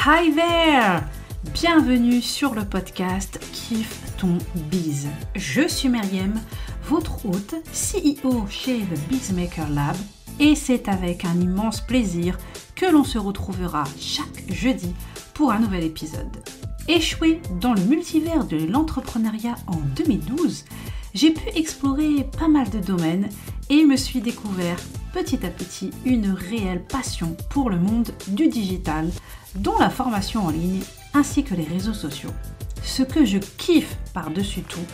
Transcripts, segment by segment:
Hi there! Bienvenue sur le podcast Kiffe ton biz. Je suis Meriem, votre hôte, CEO chez The Bizmaker Lab, et c'est avec un immense plaisir que l'on se retrouvera chaque jeudi pour un nouvel épisode. Échoué dans le multivers de l'entrepreneuriat en 2012, j'ai pu explorer pas mal de domaines et me suis découvert petit à petit une réelle passion pour le monde du digital, dont la formation en ligne ainsi que les réseaux sociaux. Ce que je kiffe par-dessus tout,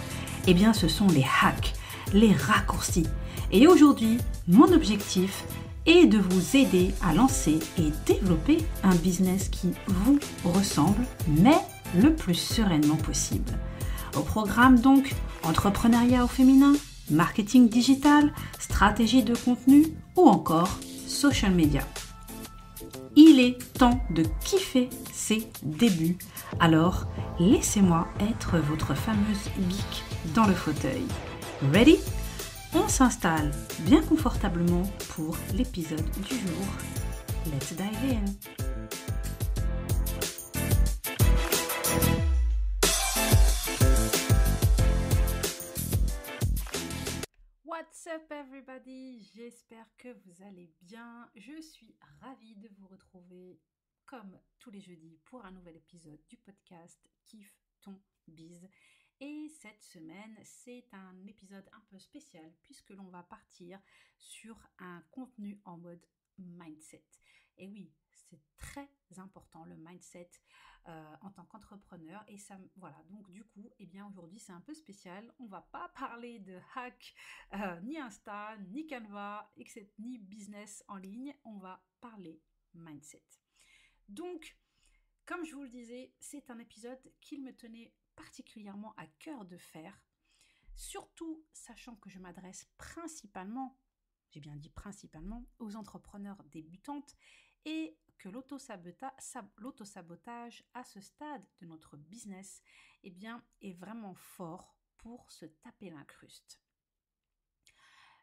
eh bien ce sont les hacks, les raccourcis. Et aujourd'hui, mon objectif est de vous aider à lancer et développer un business qui vous ressemble, mais le plus sereinement possible. Au programme donc, entrepreneuriat au féminin, marketing digital, stratégie de contenu ou encore social media. Il est temps de kiffer ses débuts, alors laissez-moi être votre fameuse geek dans le fauteuil. Ready? On s'installe bien confortablement pour l'épisode du jour. Let's dive in! What's up everybody? J'espère que vous allez bien. Je suis ravie de vous retrouver comme tous les jeudis pour un nouvel épisode du podcast Kiffe ton biz. Et cette semaine, c'est un épisode un peu spécial puisque l'on va partir sur un contenu en mode mindset. Et oui, c'est très important le mindset en tant qu'entrepreneur. Et ça, voilà, donc du coup, eh bien aujourd'hui c'est un peu spécial. On va pas parler de hack, ni Insta, ni Canva, etc., ni business en ligne. On va parler mindset. Donc, comme je vous le disais, c'est un épisode qu'il me tenait particulièrement à cœur de faire, surtout sachant que je m'adresse principalement, j'ai bien dit principalement, aux entrepreneurs débutantes et que l'autosabotage à ce stade de notre business eh bien, est vraiment fort pour se taper l'incruste.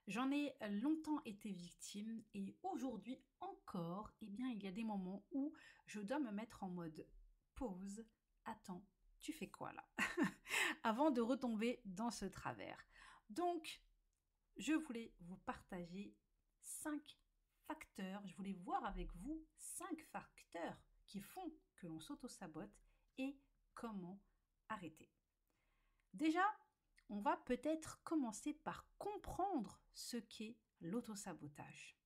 J'en ai longtemps été victime et aujourd'hui encore, eh bien, il y a des moments où je dois me mettre en mode pause, attends, tu fais quoi là? Avant de retomber dans ce travers. Donc, je voulais vous partager 5 facteurs, je voulais voir avec vous 5 facteurs qui font que l'on s'auto-sabote et comment arrêter. Déjà, on va peut-être commencer par comprendre ce qu'est l'autosabotage.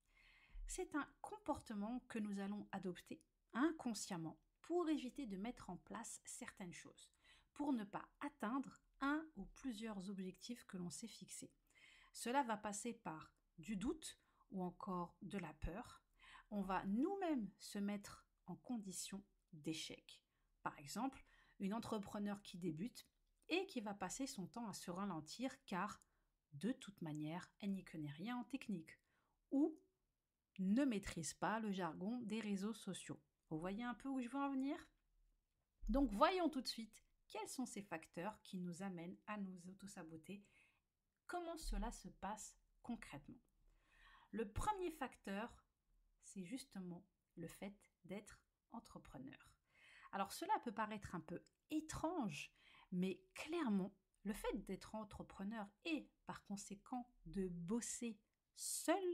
C'est un comportement que nous allons adopter inconsciemment pour éviter de mettre en place certaines choses, pour ne pas atteindre un ou plusieurs objectifs que l'on s'est fixés. Cela va passer par du doute ou encore de la peur. On va nous-mêmes se mettre en condition d'échec. Par exemple, une entrepreneur qui débute et qui va passer son temps à se ralentir car, de toute manière, elle n'y connaît rien en technique ou ne maîtrise pas le jargon des réseaux sociaux. Vous voyez un peu où je veux en venir? Donc, voyons tout de suite quels sont ces facteurs qui nous amènent à nous auto-saboter. Comment cela se passe concrètement? Le premier facteur, c'est justement le fait d'être entrepreneur. Alors, cela peut paraître un peu étrange, mais clairement, le fait d'être entrepreneur et par conséquent de bosser seul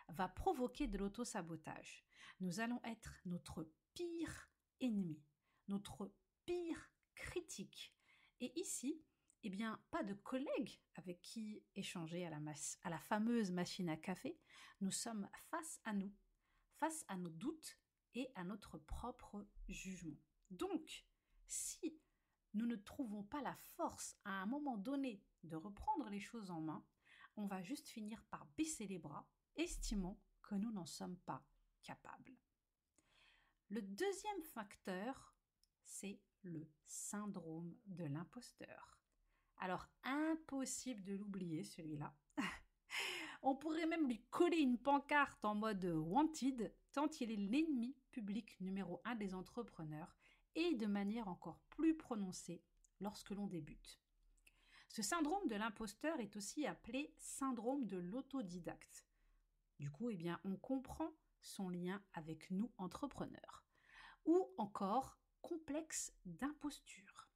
va provoquer de l'auto-sabotage. Nous allons être notre pire ennemi, notre pire critique. Et ici, eh bien, pas de collègues avec qui échanger à la fameuse machine à café. Nous sommes face à nous, face à nos doutes et à notre propre jugement. Donc, si nous ne trouvons pas la force à un moment donné de reprendre les choses en main, on va juste finir par baisser les bras, estimant que nous n'en sommes pas capables. Le deuxième facteur, c'est le syndrome de l'imposteur. Alors, impossible de l'oublier celui-là. On pourrait même lui coller une pancarte en mode wanted, tant il est l'ennemi public numéro 1 des entrepreneurs et de manière encore plus prononcée lorsque l'on débute. Ce syndrome de l'imposteur est aussi appelé syndrome de l'autodidacte. Du coup, eh bien, on comprend son lien avec nous entrepreneurs. ou encore complexe d'imposture.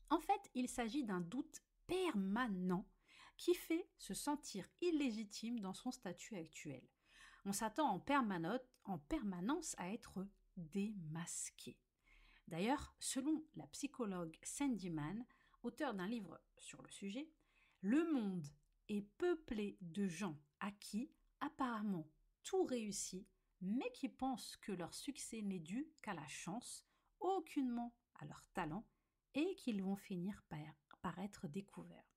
En fait, il s'agit d'un doute permanent qui fait se sentir illégitime dans son statut actuel. On s'attend en permanence à être démasqué. D'ailleurs, selon la psychologue Sandy Mann, auteure d'un livre sur le sujet, le monde est peuplé de gens à qui, apparemment, tout réussit, mais qui pensent que leur succès n'est dû qu'à la chance, aucunement à leur talent, et qu'ils vont finir par être découverts.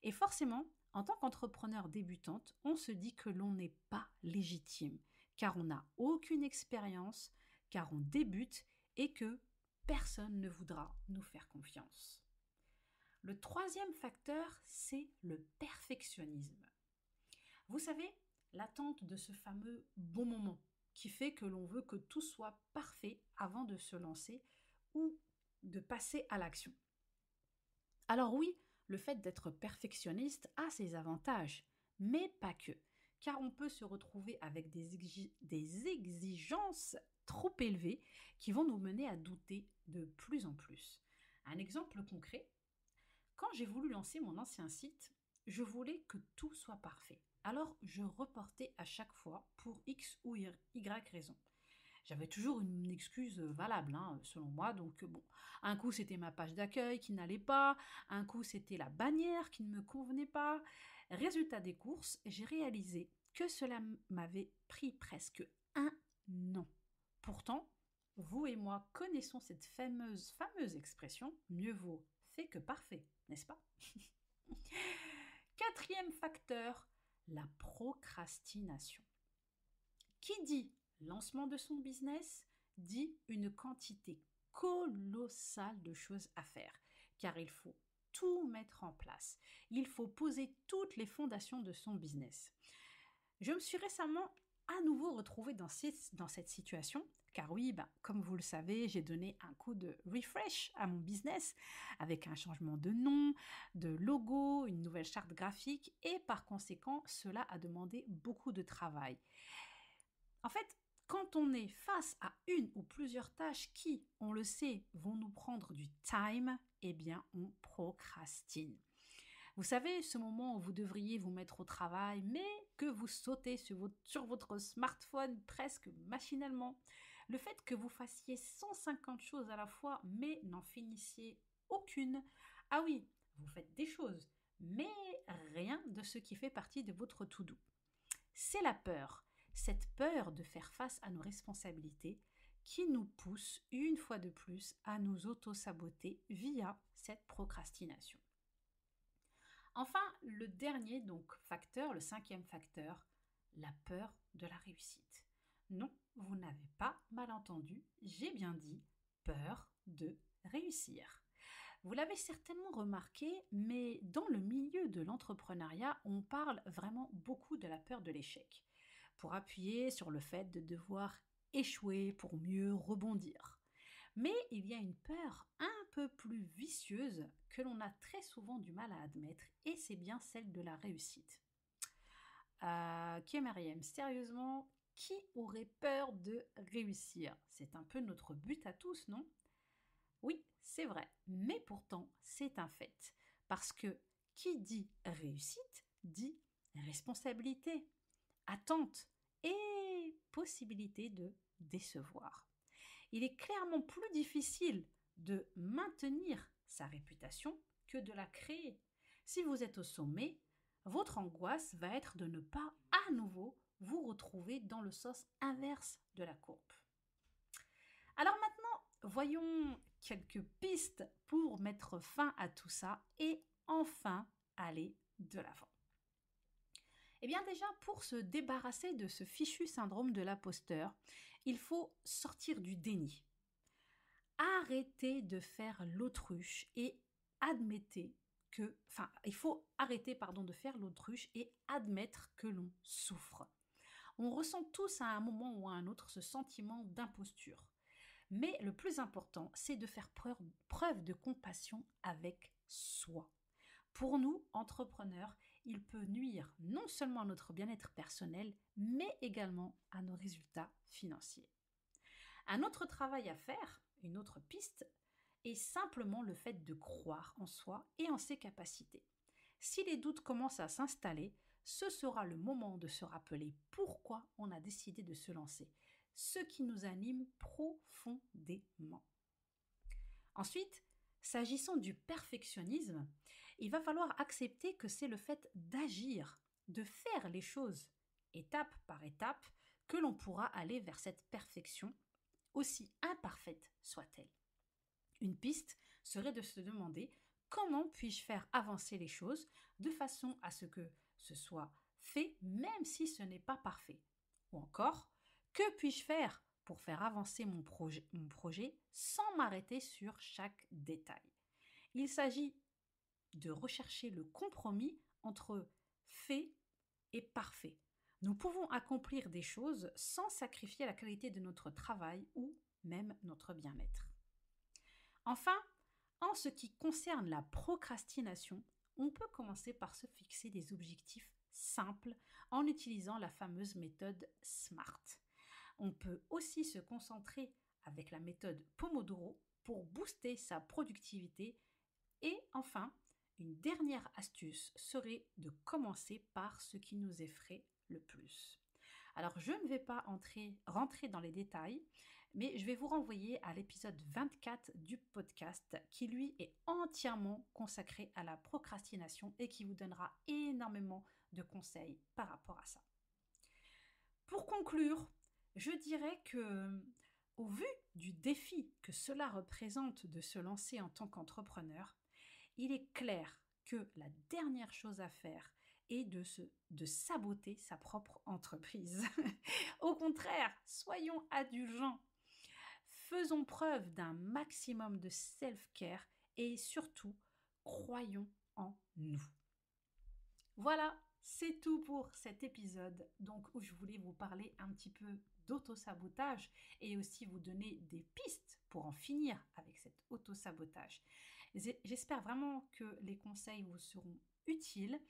Et forcément, en tant qu'entrepreneur débutante, on se dit que l'on n'est pas légitime, car on n'a aucune expérience, car on débute et que personne ne voudra nous faire confiance. Le troisième facteur, c'est le perfectionnisme. Vous savez, l'attente de ce fameux bon moment qui fait que l'on veut que tout soit parfait avant de se lancer ou de passer à l'action. Alors oui, le fait d'être perfectionniste a ses avantages, mais pas que, car on peut se retrouver avec des exigences trop élevées qui vont nous mener à douter de plus en plus. Un exemple concret, quand j'ai voulu lancer mon ancien site, je voulais que tout soit parfait. Alors je reportais à chaque fois pour X ou Y raison. J'avais toujours une excuse valable, selon moi. Donc, bon, un coup, c'était ma page d'accueil qui n'allait pas. Un coup, c'était la bannière qui ne me convenait pas. Résultat des courses, j'ai réalisé que cela m'avait pris presque un an. Pourtant, vous et moi connaissons cette fameuse expression, mieux vaut fait que parfait, n'est-ce pas? Quatrième facteur, la procrastination. Qui dit lancement de son business dit une quantité colossale de choses à faire, car il faut tout mettre en place. Il faut poser toutes les fondations de son business. Je me suis récemment à nouveau retrouvée dans cette situation, car oui, comme vous le savez, j'ai donné un coup de refresh à mon business avec un changement de nom, de logo, une nouvelle charte graphique, et par conséquent, cela a demandé beaucoup de travail. En fait, quand on est face à une ou plusieurs tâches qui, on le sait, vont nous prendre du time, eh bien, on procrastine. Vous savez, ce moment où vous devriez vous mettre au travail, mais que vous sautez sur votre smartphone presque machinalement. Le fait que vous fassiez 150 choses à la fois, mais n'en finissiez aucune. Ah oui, vous faites des choses, mais rien de ce qui fait partie de votre to-do. C'est la peur, cette peur de faire face à nos responsabilités qui nous pousse une fois de plus à nous auto-saboter via cette procrastination. Enfin, le dernier facteur, le cinquième facteur, la peur de la réussite. Non, vous n'avez pas mal entendu, j'ai bien dit peur de réussir. Vous l'avez certainement remarqué, mais dans le milieu de l'entrepreneuriat, on parle vraiment beaucoup de la peur de l'échec, pour appuyer sur le fait de devoir échouer pour mieux rebondir. Mais il y a une peur un peu plus vicieuse que l'on a très souvent du mal à admettre, et c'est bien celle de la réussite. Mariam, sérieusement, qui aurait peur de réussir? C'est un peu notre but à tous, non? Oui, c'est vrai, mais pourtant, c'est un fait. Parce que qui dit réussite dit responsabilité, attente et possibilité de décevoir. Il est clairement plus difficile de maintenir sa réputation que de la créer. Si vous êtes au sommet, votre angoisse va être de ne pas à nouveau vous retrouver dans le sens inverse de la courbe. Alors maintenant, voyons quelques pistes pour mettre fin à tout ça et enfin aller de l'avant. Eh bien déjà, pour se débarrasser de ce fichu syndrome de l'imposteur, il faut sortir du déni. Arrêtez de faire l'autruche et il faut arrêter de faire l'autruche et admettre que l'on souffre. On ressent tous à un moment ou à un autre ce sentiment d'imposture. Mais le plus important, c'est de faire preuve de compassion avec soi. Pour nous, entrepreneurs, il peut nuire non seulement à notre bien-être personnel, mais également à nos résultats financiers. Un autre travail à faire, une autre piste, est simplement le fait de croire en soi et en ses capacités. Si les doutes commencent à s'installer, ce sera le moment de se rappeler pourquoi on a décidé de se lancer, ce qui nous anime profondément. Ensuite, s'agissant du perfectionnisme, il va falloir accepter que c'est le fait d'agir, de faire les choses étape par étape que l'on pourra aller vers cette perfection, aussi imparfaite soit-elle. Une piste serait de se demander comment puis-je faire avancer les choses de façon à ce que ce soit fait même si ce n'est pas parfait. Ou encore, que puis-je faire pour faire avancer mon projet sans m'arrêter sur chaque détail. Il s'agit de rechercher le compromis entre fait et parfait. Nous pouvons accomplir des choses sans sacrifier la qualité de notre travail ou même notre bien-être. Enfin, en ce qui concerne la procrastination, on peut commencer par se fixer des objectifs simples en utilisant la fameuse méthode SMART. On peut aussi se concentrer avec la méthode Pomodoro pour booster sa productivité. Et enfin, une dernière astuce serait de commencer par ce qui nous effraie le plus. Alors, je ne vais pas rentrer dans les détails, mais je vais vous renvoyer à l'épisode 24 du podcast qui, lui, est entièrement consacré à la procrastination et qui vous donnera énormément de conseils par rapport à ça. Pour conclure, je dirais que, au vu du défi que cela représente de se lancer en tant qu'entrepreneur, il est clair que la dernière chose à faire est de saboter sa propre entreprise. Au contraire, soyons indulgents. Faisons preuve d'un maximum de self-care et surtout, croyons en nous. Voilà, c'est tout pour cet épisode, donc où je voulais vous parler un petit peu d'auto-sabotage et aussi vous donner des pistes pour en finir avec cet auto-sabotage. J'espère vraiment que les conseils vous seront utiles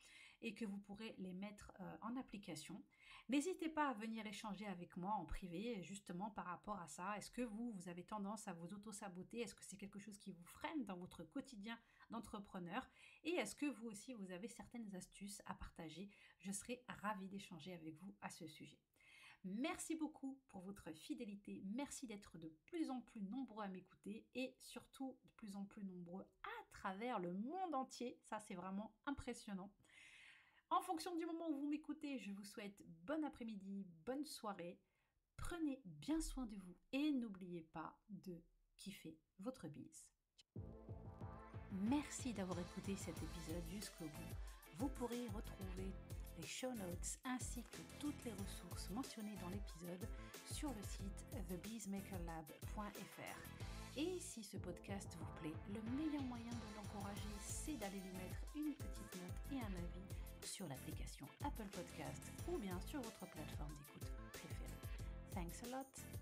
et que vous pourrez les mettre en application. N'hésitez pas à venir échanger avec moi en privé justement par rapport à ça. Est-ce que vous avez tendance à vous auto-saboter? Est-ce que c'est quelque chose qui vous freine dans votre quotidien d'entrepreneur? Et est-ce que vous aussi vous avez certaines astuces à partager? Je serai ravie d'échanger avec vous à ce sujet. Merci beaucoup pour votre fidélité. Merci d'être de plus en plus nombreux à m'écouter et surtout de plus en plus nombreux à travers le monde entier. Ça, c'est vraiment impressionnant. En fonction du moment où vous m'écoutez, je vous souhaite bon après-midi, bonne soirée. Prenez bien soin de vous et n'oubliez pas de kiffer votre bise. Merci d'avoir écouté cet épisode jusqu'au bout. Vous pourrez retrouver les show notes ainsi que toutes les ressources mentionnées dans l'épisode sur le site thebeesmakerlab.fr. Et si ce podcast vous plaît, le meilleur moyen de l'encourager, c'est d'aller lui mettre une petite note et un avis sur l'application Apple Podcast ou bien sur votre plateforme d'écoute préférée. Thanks a lot!